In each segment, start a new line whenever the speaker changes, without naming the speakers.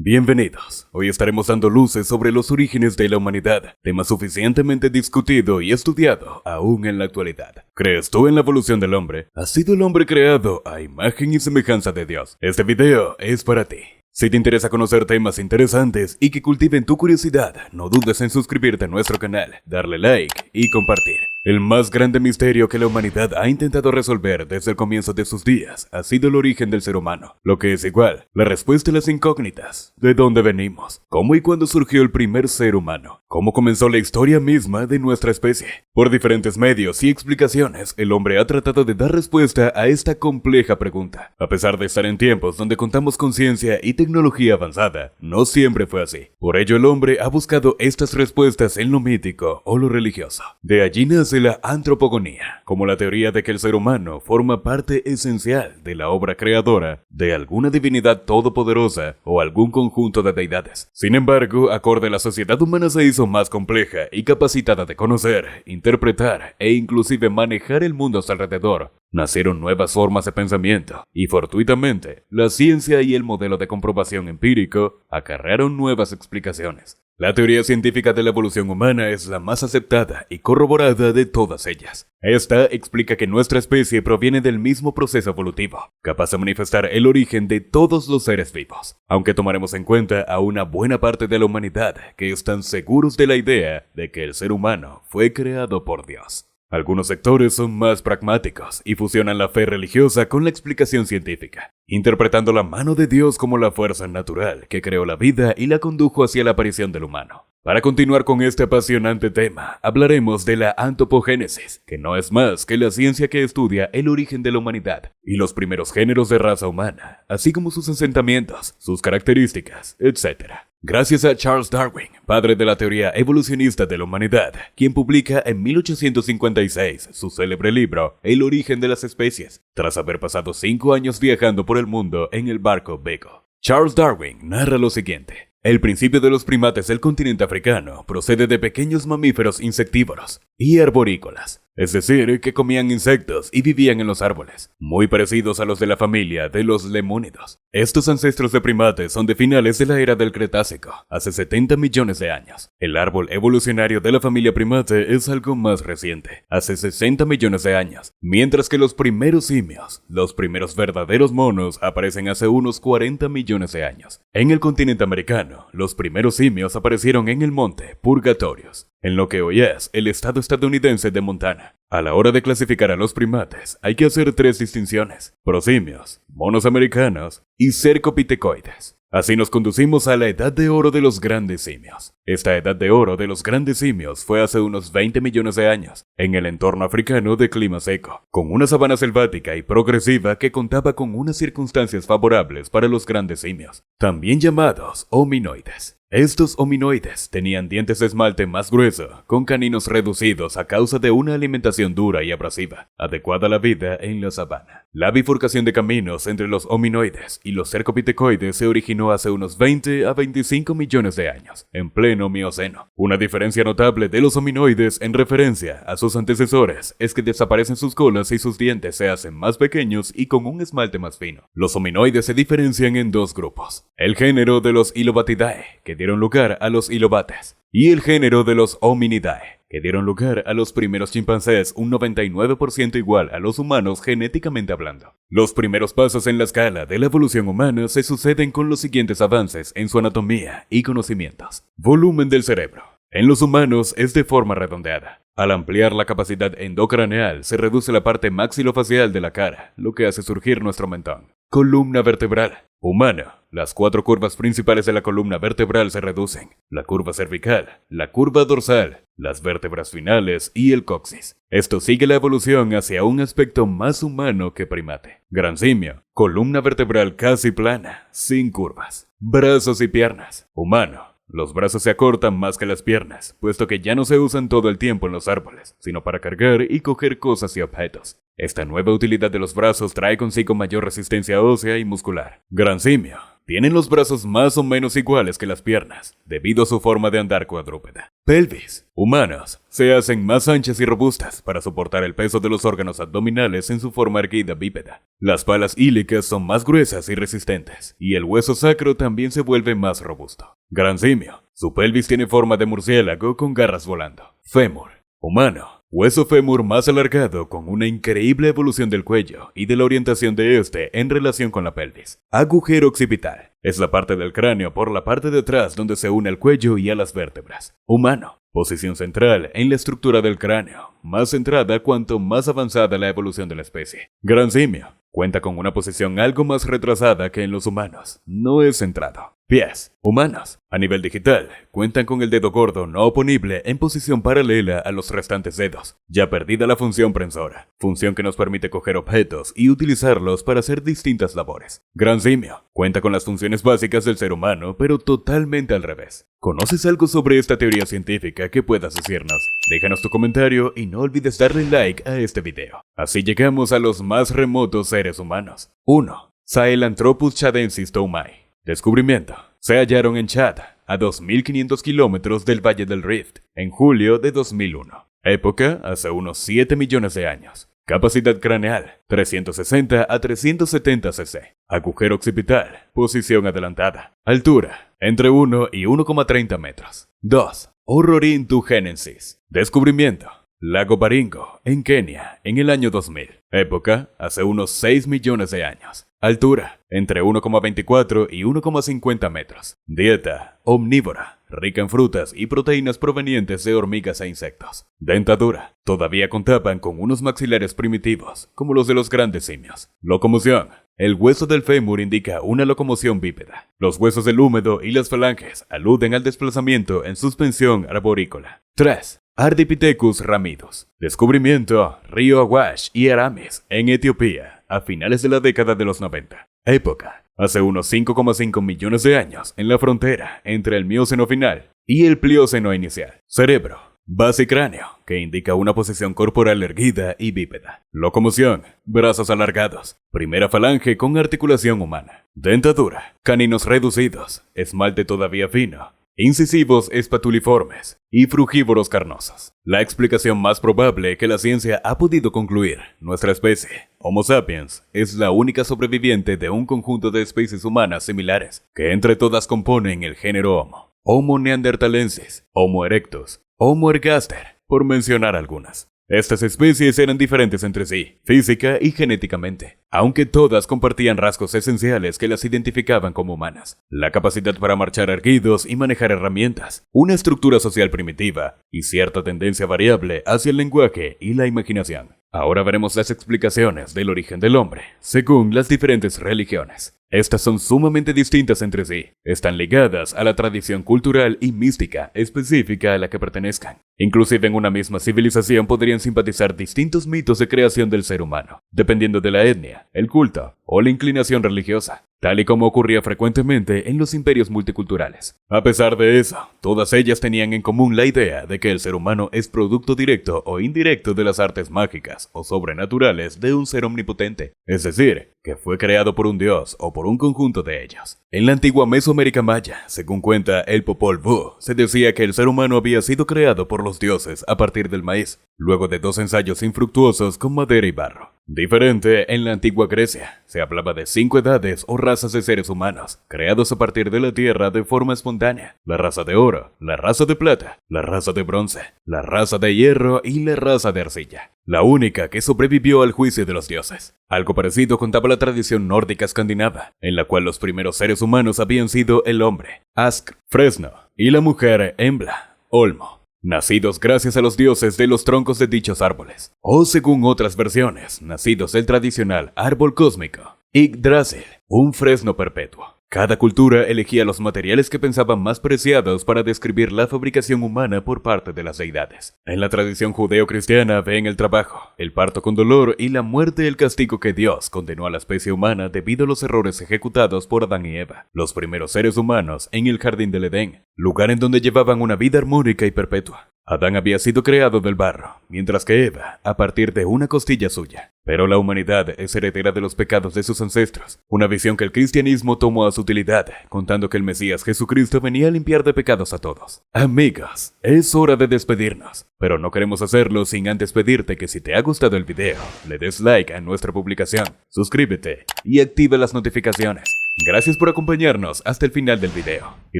Bienvenidos. Hoy estaremos dando luces sobre los orígenes de la humanidad, tema suficientemente discutido y estudiado aún en la actualidad. ¿Crees tú en la evolución del hombre? ¿Ha sido el hombre creado a imagen y semejanza de Dios? Este video es para ti. Si te interesa conocer temas interesantes y que cultiven tu curiosidad, no dudes en suscribirte a nuestro canal, darle like y compartir. El más grande misterio que la humanidad ha intentado resolver desde el comienzo de sus días ha sido el origen del ser humano. Lo que es igual, la respuesta a las incógnitas. ¿De dónde venimos? ¿Cómo y cuándo surgió el primer ser humano? ¿Cómo comenzó la historia misma de nuestra especie? Por diferentes medios y explicaciones, el hombre ha tratado de dar respuesta a esta compleja pregunta. A pesar de estar en tiempos donde contamos con ciencia y tecnología avanzada, no siempre fue así. Por ello el hombre ha buscado estas respuestas en lo mítico o lo religioso. De allí nace la antropogonía, como la teoría de que el ser humano forma parte esencial de la obra creadora de alguna divinidad todopoderosa o algún conjunto de deidades. Sin embargo, acorde la sociedad humana se hizo más compleja y capacitada de conocer, interpretar e inclusive manejar el mundo a su alrededor. Nacieron nuevas formas de pensamiento y fortuitamente la ciencia y el modelo de comprobación empírico acarrearon nuevas explicaciones. La teoría científica de la evolución humana es la más aceptada y corroborada de todas ellas. Esta explica que nuestra especie proviene del mismo proceso evolutivo, capaz de manifestar el origen de todos los seres vivos, aunque tomaremos en cuenta a una buena parte de la humanidad que están seguros de la idea de que el ser humano fue creado por Dios. Algunos sectores son más pragmáticos y fusionan la fe religiosa con la explicación científica, interpretando la mano de Dios como la fuerza natural que creó la vida y la condujo hacia la aparición del humano. Para continuar con este apasionante tema, hablaremos de la antropogénesis, que no es más que la ciencia que estudia el origen de la humanidad y los primeros géneros de raza humana, así como sus asentamientos, sus características, etc. Gracias a Charles Darwin, padre de la teoría evolucionista de la humanidad, quien publica en 1856 su célebre libro El origen de las especies, tras haber pasado 5 años viajando por el mundo en el barco Beagle. Charles Darwin narra lo siguiente. El principio de los primates del continente africano procede de pequeños mamíferos insectívoros y arborícolas, es decir, que comían insectos y vivían en los árboles, muy parecidos a los de la familia de los lemúnidos. Estos ancestros de primates son de finales de la era del Cretácico, hace 70 millones de años. El árbol evolucionario de la familia primate es algo más reciente, hace 60 millones de años, mientras que los primeros simios, los primeros verdaderos monos, aparecen hace unos 40 millones de años. En el continente americano, los primeros simios aparecieron en el monte Purgatorius, en lo que hoy es el estado estadounidense de Montana. A la hora de clasificar a los primates, hay que hacer 3 distinciones: prosimios, monos americanos y cercopitecoides. Así nos conducimos a la edad de oro de los grandes simios. Esta edad de oro de los grandes simios fue hace unos 20 millones de años, en el entorno africano de clima seco, con una sabana selvática y progresiva que contaba con unas circunstancias favorables para los grandes simios, también llamados hominoides. Estos hominoides tenían dientes de esmalte más grueso, con caninos reducidos a causa de una alimentación dura y abrasiva, adecuada a la vida en la sabana. La bifurcación de caminos entre los hominoides y los cercopitecoides se originó hace unos 20 a 25 millones de años, en pleno Mioceno. Una diferencia notable de los hominoides en referencia a sus antecesores es que desaparecen sus colas y sus dientes se hacen más pequeños y con un esmalte más fino. Los hominoides se diferencian en 2 grupos: el género de los Ilobatidae, que dieron lugar a los ilobates, y el género de los Hominidae, que dieron lugar a los primeros chimpancés, un 99% igual a los humanos genéticamente hablando. Los primeros pasos en la escala de la evolución humana se suceden con los siguientes avances en su anatomía y conocimientos. Volumen del cerebro. En los humanos es de forma redondeada. Al ampliar la capacidad endocraneal se reduce la parte maxilofacial de la cara, lo que hace surgir nuestro mentón. Columna vertebral. Humano. Las 4 curvas principales de la columna vertebral se reducen: la curva cervical, la curva dorsal, las vértebras finales y el coxis. Esto sigue la evolución hacia un aspecto más humano que primate. Gran simio. Columna vertebral casi plana, sin curvas. Brazos y piernas. Humano. Los brazos se acortan más que las piernas, puesto que ya no se usan todo el tiempo en los árboles, sino para cargar y coger cosas y objetos. Esta nueva utilidad de los brazos trae consigo mayor resistencia ósea y muscular. Gran simio. Tienen los brazos más o menos iguales que las piernas, debido a su forma de andar cuadrúpeda. Pelvis. Humanos se hacen más anchas y robustas para soportar el peso de los órganos abdominales en su forma erguida bípeda. Las palas ílicas son más gruesas y resistentes, y el hueso sacro también se vuelve más robusto. Gran simio. Su pelvis tiene forma de murciélago con garras volando. Fémur. Humano. Hueso fémur más alargado con una increíble evolución del cuello y de la orientación de este en relación con la pelvis. Agujero occipital. Es la parte del cráneo por la parte de atrás donde se une al cuello y a las vértebras. Humano. Posición central en la estructura del cráneo, más centrada cuanto más avanzada la evolución de la especie. Gran simio. Cuenta con una posición algo más retrasada que en los humanos. No es centrado. Pies. Humanos. A nivel digital, cuentan con el dedo gordo no oponible en posición paralela a los restantes dedos, ya perdida la función prensora, función que nos permite coger objetos y utilizarlos para hacer distintas labores. Gran simio. Cuenta con las funciones básicas del ser humano, pero totalmente al revés. ¿Conoces algo sobre esta teoría científica que puedas decirnos? Déjanos tu comentario y no olvides darle like a este video. Así llegamos a los más remotos seres humanos. 1. Sahelanthropus chadensis toumai. Descubrimiento. Se hallaron en Chad, a 2.500 kilómetros del Valle del Rift, en julio de 2001. Época, hace unos 7 millones de años. Capacidad craneal, 360 a 370 cc. Agujero occipital, posición adelantada. Altura, entre 1 y 1,30 metros. 2. Ororhynthogénesis. Descubrimiento. Lago Baringo, en Kenia, en el año 2000. Época, hace unos 6 millones de años. Altura, entre 1,24 y 1,50 metros. Dieta, omnívora, rica en frutas y proteínas provenientes de hormigas e insectos. Dentadura, todavía contaban con unos maxilares primitivos, como los de los grandes simios. Locomoción. El hueso del fémur indica una locomoción bípeda. Los huesos del húmero y las falanges aluden al desplazamiento en suspensión arborícola. 3. Ardipithecus ramidus. Descubrimiento, río Awash y Aramis, en Etiopía, a finales de la década de los 90. Época, hace unos 5,5 millones de años, en la frontera entre el Mioceno final y el Plioceno inicial. Cerebro, base y cráneo, que indica una posición corporal erguida y bípeda. Locomoción, brazos alargados, primera falange con articulación humana. Dentadura, caninos reducidos, esmalte todavía fino, incisivos espatuliformes y frugívoros carnosos. La explicación más probable que la ciencia ha podido concluir: nuestra especie, Homo sapiens, es la única sobreviviente de un conjunto de especies humanas similares, que entre todas componen el género Homo. Homo neanderthalensis, Homo erectus, Homo ergaster, por mencionar algunas. Estas especies eran diferentes entre sí, física y genéticamente, aunque todas compartían rasgos esenciales que las identificaban como humanas: la capacidad para marchar erguidos y manejar herramientas, una estructura social primitiva y cierta tendencia variable hacia el lenguaje y la imaginación. Ahora veremos las explicaciones del origen del hombre, según las diferentes religiones. Estas son sumamente distintas entre sí, están ligadas a la tradición cultural y mística específica a la que pertenezcan. Inclusive en una misma civilización podrían simpatizar distintos mitos de creación del ser humano, dependiendo de la etnia, el culto o la inclinación religiosa, tal y como ocurría frecuentemente en los imperios multiculturales. A pesar de eso, todas ellas tenían en común la idea de que el ser humano es producto directo o indirecto de las artes mágicas o sobrenaturales de un ser omnipotente, es decir, que fue creado por un dios o por un conjunto de ellos. En la antigua Mesoamérica maya, según cuenta el Popol Vuh, se decía que el ser humano había sido creado por los dioses a partir del maíz, luego de 2 ensayos infructuosos con madera y barro. Diferente, en la antigua Grecia, se hablaba de 5 edades o razas de seres humanos, creados a partir de la tierra de forma espontánea: la raza de oro, la raza de plata, la raza de bronce, la raza de hierro y la raza de arcilla, la única que sobrevivió al juicio de los dioses. Algo parecido contaba la tradición nórdica escandinava, en la cual los primeros seres humanos habían sido el hombre, Askr, fresno, y la mujer, Embla, olmo, nacidos gracias a los dioses de los troncos de dichos árboles, o según otras versiones, nacidos del tradicional árbol cósmico, Yggdrasil, un fresno perpetuo. Cada cultura elegía los materiales que pensaban más preciados para describir la fabricación humana por parte de las deidades. En la tradición judeo-cristiana ven el trabajo, el parto con dolor y la muerte el castigo que Dios condenó a la especie humana debido a los errores ejecutados por Adán y Eva, los primeros seres humanos en el jardín del Edén, lugar en donde llevaban una vida armónica y perpetua. Adán había sido creado del barro, mientras que Eva, a partir de una costilla suya. Pero la humanidad es heredera de los pecados de sus ancestros, una visión que el cristianismo tomó a su utilidad, contando que el Mesías Jesucristo venía a limpiar de pecados a todos. Amigos, es hora de despedirnos, pero no queremos hacerlo sin antes pedirte que si te ha gustado el video, le des like a nuestra publicación, suscríbete y activa las notificaciones. Gracias por acompañarnos hasta el final del video. Y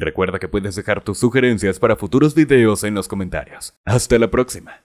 recuerda que puedes dejar tus sugerencias para futuros videos en los comentarios. Hasta la próxima.